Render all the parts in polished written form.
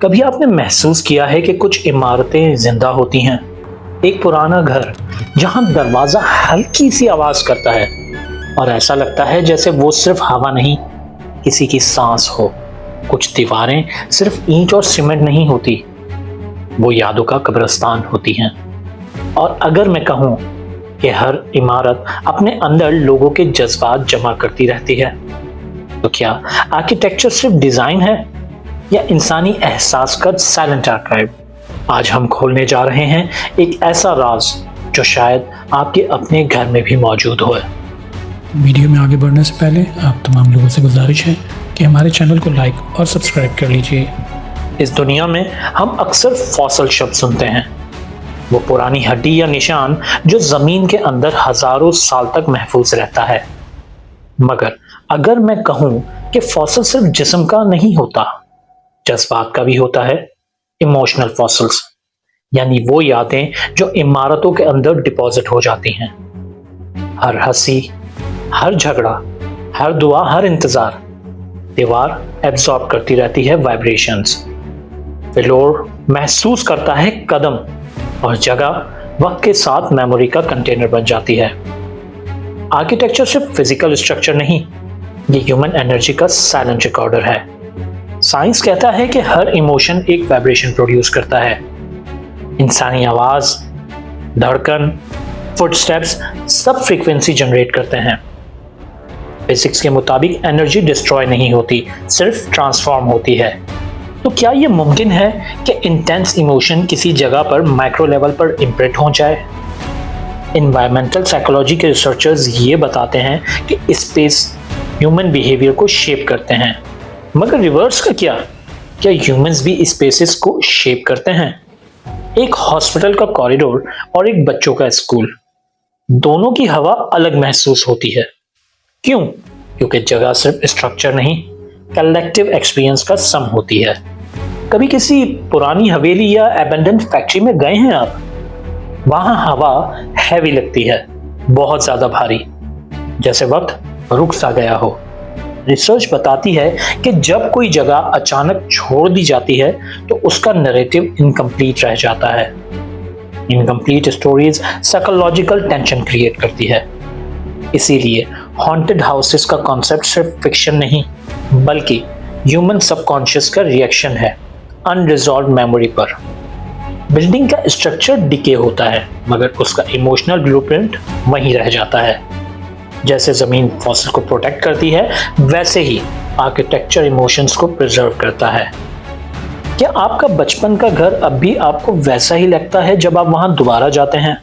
कभी आपने महसूस किया है कि कुछ इमारतें जिंदा होती हैं? एक पुराना घर जहां दरवाजा हल्की सी आवाज करता है और ऐसा लगता है जैसे वो सिर्फ हवा नहीं, किसी की सांस हो। कुछ दीवारें सिर्फ ईंट और सीमेंट नहीं होती, वो यादों का कब्रिस्तान होती हैं। और अगर मैं कहूं कि हर इमारत अपने अंदर लोगों के जज्बात जमा करती रहती है, तो क्या आर्किटेक्चर सिर्फ डिजाइन है या इंसानी एहसास का साइलेंट आर्काइव? आज हम खोलने जा रहे हैं एक ऐसा राज जो शायद आपके अपने घर में भी मौजूद हो। वीडियो में आगे बढ़ने से पहले आप तमाम लोगों से गुजारिश है कि हमारे चैनल को लाइक और सब्सक्राइब कर लीजिए। इस दुनिया में हम अक्सर फॉसिल शब्द सुनते हैं, वो पुरानी हड्डी या निशान जो जमीन के अंदर हजारों साल तक महफूज रहता है। मगर अगर मैं कहूं कि फॉसिल सिर्फ जिस्म का नहीं होता, जज्बात का भी होता है। इमोशनल फॉसिल्स यानी वो यादें जो इमारतों के अंदर डिपॉजिट हो जाती हैं। हर हंसी, हर झगड़ा, हर दुआ, हर इंतजार, दीवार एब्जॉर्ब करती रहती है वाइब्रेशंस। फ्लोर महसूस करता है कदम और जगह वक्त के साथ मेमोरी का कंटेनर बन जाती है। आर्किटेक्चर सिर्फ फिजिकल स्ट्रक्चर नहीं, ये ह्यूमन एनर्जी का साइलेंट रिकॉर्डर है। साइंस कहता है कि हर इमोशन एक वाइब्रेशन प्रोड्यूस करता है। इंसानी आवाज, धड़कन, फुटस्टेप्स सब फ्रीक्वेंसी जनरेट करते हैं। फिजिक्स के मुताबिक एनर्जी डिस्ट्रॉय नहीं होती, सिर्फ ट्रांसफॉर्म होती है। तो क्या यह मुमकिन है कि इंटेंस इमोशन किसी जगह पर माइक्रो लेवल पर इम्प्रिंट हो जाए? एनवायरमेंटल साइकोलॉजी के रिसर्चर्स ये बताते हैं कि स्पेस ह्यूमन बिहेवियर को शेप करते हैं। मगर रिवर्स का क्या ह्यूमंस भी स्पेसेस को शेप करते हैं? एक हॉस्पिटल का कॉरिडोर और एक बच्चों का स्कूल, दोनों की हवा अलग महसूस होती है। क्यों? क्योंकि जगह सिर्फ स्ट्रक्चर नहीं, कलेक्टिव एक्सपीरियंस का सम होती है। कभी किसी पुरानी हवेली या एबेंडन फैक्ट्री में गए हैं आप? वहां हवा हैवी लगती है, बहुत ज्यादा भारी, जैसे वक्त रुक सा गया हो। रिसर्च बताती है कि जब कोई जगह अचानक छोड़ दी जाती है तो उसका नैरेटिव इनकम्प्लीट रह जाता है। Incomplete stories psychological tension create करती है। इसीलिए हॉन्टेड हाउसेस का कॉन्सेप्ट सिर्फ फिक्शन नहीं, बल्कि ह्यूमन सबकॉन्शियस का रिएक्शन है अनरिजॉल्व्ड मेमोरी पर। बिल्डिंग का स्ट्रक्चर डिके होता है, मगर उसका इमोशनल ब्लूप्रिंट वहीं रह जाता है। जैसे जमीन फॉसिल को प्रोटेक्ट करती है, वैसे ही आर्किटेक्चर इमोशंस को प्रिजर्व करता है। क्या आपका बचपन का घर अब भी आपको वैसा ही लगता है जब आप वहां दोबारा जाते हैं?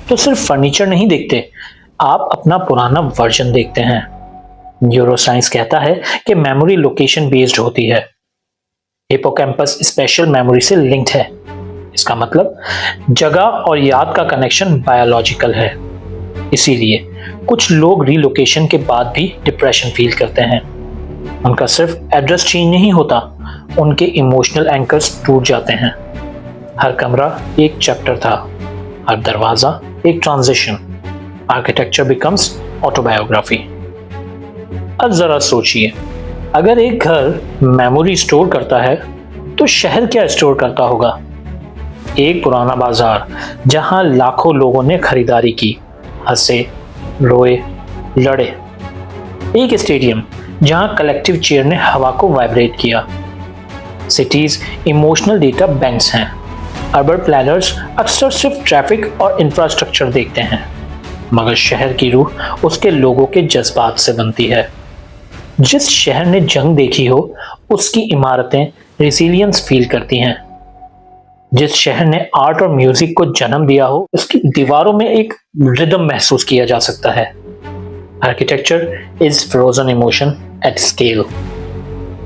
तो सिर्फ फर्नीचर नहीं देखते, आप अपना पुराना वर्जन देखते हैं। न्यूरोसाइंस कहता है कि मेमोरी लोकेशन बेस्ड होती है। हिपोकैम्पस स्पेशल मेमोरी से लिंक्ड है। इसका मतलब जगह और याद का कनेक्शन बायोलॉजिकल है। इसीलिए कुछ लोग रिलोकेशन के बाद भी डिप्रेशन फील करते हैं। उनका सिर्फ एड्रेस चेंज नहीं होता, उनके इमोशनल एंकर्स टूट जाते हैं। हर कमरा एक चैप्टर था, हर दरवाजा एक ट्रांजिशन। Architecture becomes autobiography. अब जरा सोचिए, अगर एक घर मेमोरी स्टोर करता है तो शहर क्या स्टोर करता होगा? एक पुराना बाजार जहां लाखों लोगों ने खरीदारी की, हंसे, रोए, लड़े। एक स्टेडियम जहां कलेक्टिव चीयर ने हवा को वाइब्रेट किया। सिटीज इमोशनल डेटा बैंक्स हैं। अर्बन प्लानर्स अक्सर सिर्फ ट्रैफिक और इंफ्रास्ट्रक्चर देखते हैं, मगर शहर की रूह उसके लोगों के जज्बात से बनती है। जिस शहर ने जंग देखी हो, उसकी इमारतें रेसिलियंस फील करती हैं। जिस शहर ने आर्ट और म्यूजिक को जन्म दिया हो, उसकी दीवारों में एक रिदम महसूस किया जा सकता है। Architecture is frozen emotion at scale.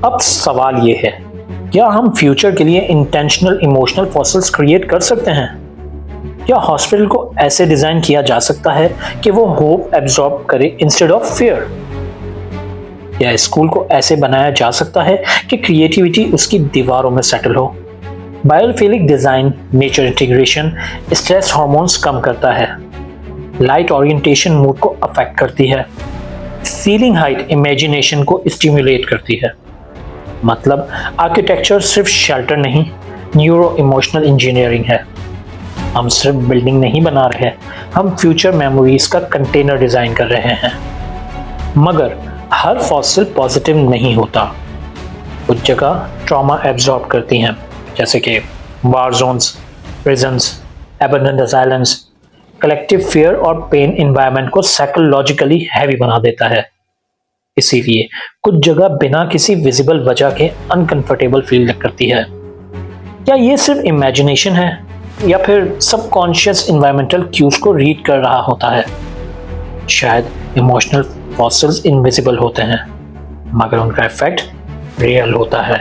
अब सवाल ये है, क्या हम फ्यूचर के लिए इंटेंशनल इमोशनल फॉसिल्स क्रिएट कर सकते हैं? क्या हॉस्पिटल को ऐसे डिजाइन किया जा सकता है कि वो होप एब्जॉर्ब करे इंस्टेड ऑफ फियर? या स्कूल को ऐसे बनाया जा सकता है कि क्रिएटिविटी उसकी दीवारों में सेटल हो? Biophilic design nature integration stress hormones कम करता है। लाइट ओरिएंटेशन मूड को अफेक्ट करती है। सीलिंग हाइट इमेजिनेशन को स्टिमुलेट करती है। मतलब आर्किटेक्चर सिर्फ शेल्टर नहीं, न्यूरो इमोशनल इंजीनियरिंग है। हम सिर्फ बिल्डिंग नहीं बना रहे, हम फ्यूचर मेमोरीज का कंटेनर डिजाइन कर रहे हैं। मगर हर फॉसिल पॉजिटिव नहीं होता। कुछ जगह ट्रॉमा एब्जॉर्ब करती हैं, जैसे कि war zones, prisons, abandoned asylums. Collective fear और पेन एनवायरनमेंट को साइकोलॉजिकली हैवी बना देता है। इसीलिए कुछ जगह बिना किसी विजिबल वजह के अनकंफर्टेबल फील करती है। क्या ये सिर्फ इमेजिनेशन है या फिर सबकॉन्शियस एनवायरमेंटल क्यूज को रीड कर रहा होता है? शायद इमोशनल फॉसिल्स इनविजिबल होते हैं, मगर उनका इफेक्ट रियल होता है।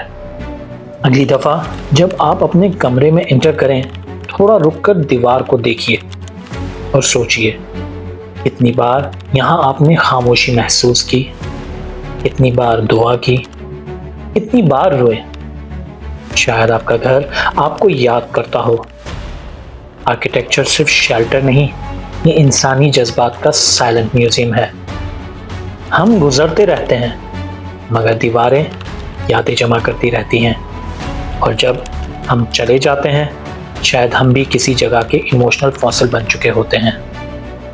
अगली दफा जब आप अपने कमरे में एंटर करें, थोड़ा रुककर दीवार को देखिए और सोचिए, कितनी बार यहाँ आपने खामोशी महसूस की, कितनी बार दुआ की, कितनी बार रोए। शायद आपका घर आपको याद करता हो। आर्किटेक्चर सिर्फ शेल्टर नहीं, ये इंसानी जज्बात का साइलेंट म्यूजियम है। हम गुजरते रहते हैं, मगर दीवारें यादें जमा करती रहती हैं। और जब हम चले जाते हैं, शायद हम भी किसी जगह के इमोशनल फॉसिल बन चुके होते हैं।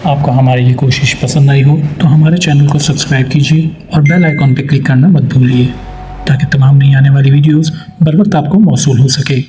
आपको हमारी ये कोशिश पसंद आई हो तो हमारे चैनल को सब्सक्राइब कीजिए और बेल आइकॉन पर क्लिक करना मत भूलिए, ताकि तमाम नई आने वाली वीडियोस बर वक्त आपको मौसूल हो सके।